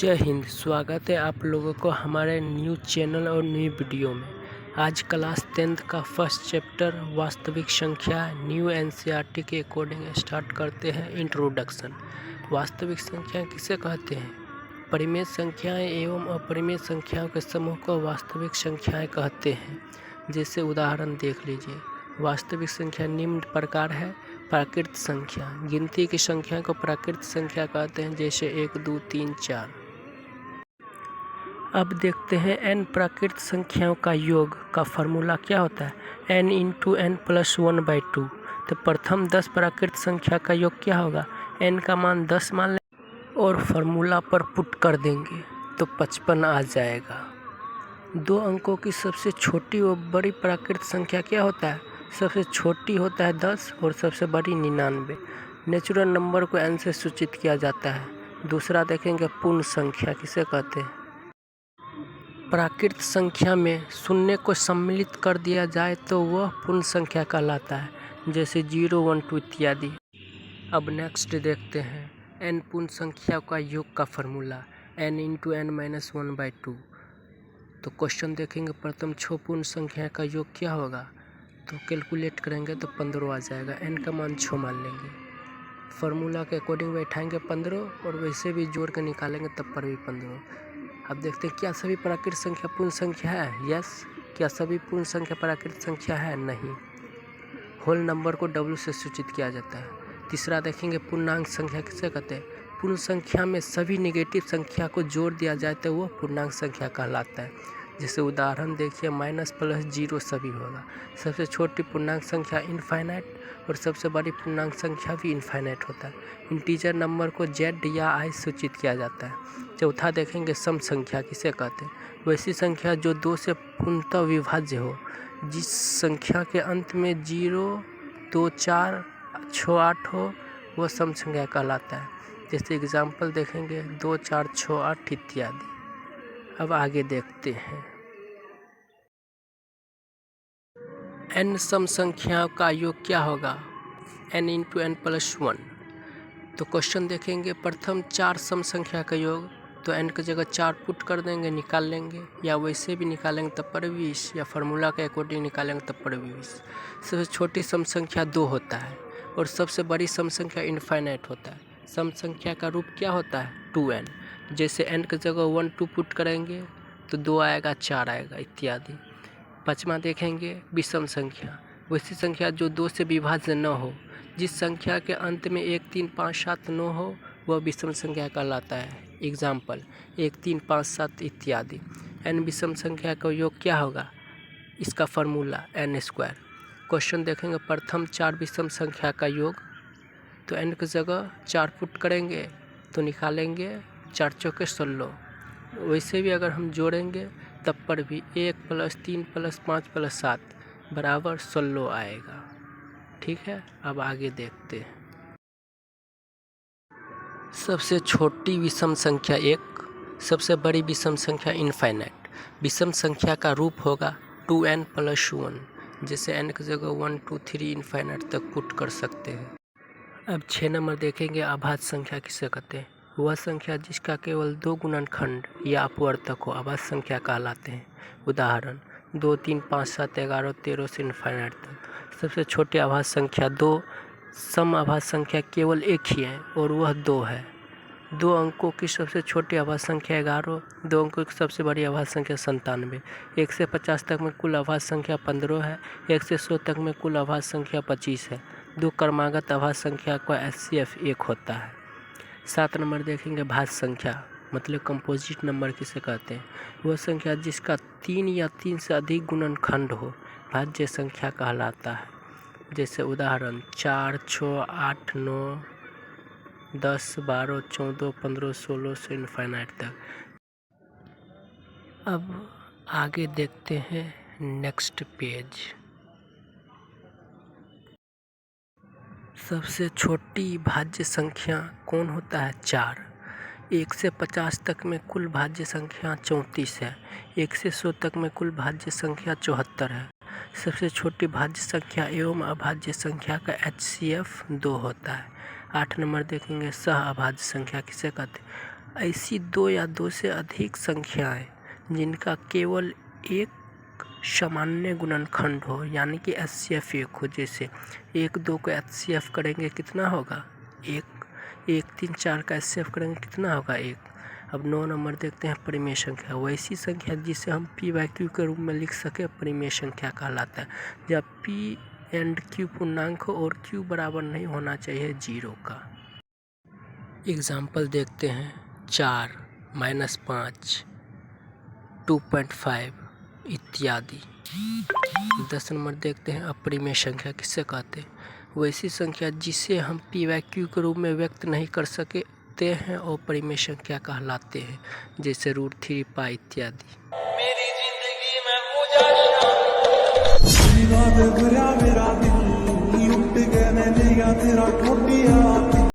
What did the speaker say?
जय हिंद। स्वागत है आप लोगों को हमारे न्यू चैनल और न्यू वीडियो में। आज क्लास 10th का फर्स्ट चैप्टर वास्तविक संख्या न्यू एनसीईआरटी के अकॉर्डिंग स्टार्ट करते हैं। इंट्रोडक्शन। वास्तविक संख्या किसे कहते हैं? परिमेय संख्याएं एवं अपरिमेय संख्याओं के समूह को वास्तविक संख्याएं कहते हैं। जैसे उदाहरण देख लीजिए। वास्तविक संख्या निम्न प्रकार है। प्राकृत संख्या, गिनती की संख्या को प्राकृत संख्या कहते हैं, जैसे 1, 2, 3, 4। अब देखते हैं n प्राकृत संख्याओं का योग का फॉर्मूला क्या होता है। n into n plus 1/2। तो प्रथम 10 प्राकृत संख्या का योग क्या होगा? n का मान 10 मान लें और फॉर्मूला पर पुट कर देंगे तो 55 आ जाएगा। दो अंकों की सबसे छोटी व बड़ी प्राकृत संख्या क्या होता है? सबसे छोटी होता है 10 और सबसे बड़ी 99। नेचुरल नंबर को n से सूचित किया जाता है। दूसरा देखेंगे पूर्ण संख्या किसे कहते हैं। प्राकृत संख्या में शून्य को सम्मिलित कर दिया जाए तो वह पूर्ण संख्या कहलाता है, जैसे 0, 1, 2 इत्यादि। अब नेक्स्ट देखते हैं n पूर्ण संख्याओं का योग का formula n into n minus 1/2। तो क्वेश्चन देखेंगे प्रथम 6 पूर्ण संख्या का योग क्या होगा, तो कैलकुलेट करेंगे तो 15 आ जाएगा। n का मान 6 मान लेंगे, फार्मूला के अकॉर्डिंग बैठाएंगे 15 और वैसे भी जोड़ कर निकालेंगे तब पर भी 15। अब देखते हैं क्या सभी प्राकृत संख्या पूर्ण संख्या है? यस। क्या सभी पूर्ण संख्या प्राकृत संख्या है? नहीं। होल नंबर को w से सूचित किया जाता है। तीसरा देखेंगे पूर्णांक संख्या किसे कहते हैं। पूर्ण संख्या में सभी नेगेटिव संख्या को जोड़ दिया जाए तो वह पूर्णांक संख्या कहलाता है। जैसे उदाहरण देखिए, माइनस प्लस 0 सभी होगा। सबसे छोटी पूर्णांक संख्या इनफाइनाइट और सबसे बड़ी पूर्णांक संख्या भी इनफाइनाइट होता है। इंटीजर नंबर को z या i सूचित किया जाता है। चौथा देखेंगे सम संख्या किसे कहते हैं। वैसी संख्या जो 2 से पूर्णतः विभाज्य हो, जिस संख्या के अंत में 0, 2, 4, 6, 8 हो, वह सम संख्या कहलाता है। जैसे एग्जाम्पल देखेंगे 2, 4, 6, 8 इत्यादि। अब आगे देखते हैं n सम संख्याओं का योग क्या होगा। n into n plus 1। तो क्वेश्चन देखेंगे प्रथम 4 सम संख्या का योग, तो n की जगह 4 पुट कर देंगे, निकाल लेंगे, या वैसे भी निकालेंगे तब पर 20, या फार्मूला के अकॉर्डिंग निकालेंगे तब पर 20। सबसे छोटी सम संख्या 2 होता है और सबसे बड़ी सम संख्या इनफाइनाइट होता है। सम संख्या का रूप क्या होता है? 2n। जैसे n की जगह 1, 2 पुट करेंगे तो 2 आएगा, 4 आएगा इत्यादि। पाँचवा देखेंगे विषम संख्या। वैसी संख्या जो 2 से विभाज्य न हो, जिस संख्या के अंत में 1, 3, 5, 7 न हो, वह विषम संख्या कहलाता है। एग्जाम्पल 1, 3, 5, 7 इत्यादि। n विषम संख्या का योग क्या होगा? इसका फार्मूला n²। क्वेश्चन देखेंगे प्रथम 4 विषम संख्या का योग, तो n की जगह 4 पुट करेंगे तो निकालेंगे 4 चौके 16। वैसे भी अगर हम जोड़ेंगे तब पर भी 1 + 3 + 5 + 7 बराबर 16 आएगा। ठीक है, अब आगे देखते हैं। सबसे छोटी विषम संख्या 1, सबसे बड़ी विषम संख्या इनफाइनाइट। विषम संख्या का रूप होगा 2n + 1। जैसे n की जगह 1, 2, 3 इनफाइनाइट तक पुट कर सकते हैं। अब 6 नंबर देखेंगे अभाज्य संख्या किसे कहते हैं। वह संख्या जिसका केवल 2 गुणनखंड या अपवर्तक हो अभाज्य संख्या कहलाते हैं। उदाहरण 2, 3, 5, 7, 11, 13 से इनफाइनाइट तक। सबसे छोटी अभाज्य संख्या 2। सम अभाज्य संख्या केवल एक ही है और वह 2 है। 2 अंकों की सबसे छोटी अभाज्य संख्या 11, 2 अंकों की सबसे बड़ी अभाज्य संख्या 97। 1 से 50 तक में कुल अभाज्य संख्या 15 है। 1 से 100 तक में कुल अभाज्य संख्या 25 है। 2 क्रमागत अभाज्य संख्या का HCF 1 होता है। 7 नंबर देखेंगे भाज्य संख्या, मतलब कंपोजिट नंबर किसे कहते हैं। वह संख्या जिसका 3 या 3 से अधिक गुणनखंड हो भाज्य संख्या कहलाता है। जैसे उदाहरण 4, 6, 8, 9, 10, 12, 14, 15, 16 से इनफाइनाइट तक। अब आगे देखते हैं नेक्स्ट पेज। सबसे छोटी भाज्य संख्या कौन होता है? 4। 1 से 50 तक में कुल भाज्य संख्या 34 है। 1 से 100 तक में कुल भाज्य संख्या 74 है। सबसे छोटी भाज्य संख्या एवं अभाज्य संख्या का HCF 2 होता है। 8 नंबर देखेंगे सह अभाज्य संख्या किसे कहते हैं। ऐसी दो या दो से अधिक संख्याएं जिनका केवल एक सामान्य गुणनखंड हो, यानी कि HCF 1 हो। जैसे 1 2 को HCF करेंगे कितना होगा 1, 1 3 4 का HCF करेंगे कितना होगा 1। अब 9 नंबर देखते हैं परिमेय संख्या। वैसी संख्या जिसे हम P/Q के रूप में लिख सके परिमेय संख्या कहलाता है। जब P एंड Q पूर्णांक हो और Q बराबर नहीं होना चाहिए 0 का। एग्जाम्पल देखते हैं 4 -5 2.5 इत्यादि। 10 नंबर देखते हैं अपरिमेय संख्या किससे कहते हैं। वैसी संख्या जिसे हम P/Q के रूप में व्यक्त नहीं कर सकते हैं और परिमेय संख्या कहलाते हैं, जैसे √3 पाई इत्यादि। मेरी जिंदगी में मेरा दिल उठ गया, मैं तेरा ठोटिया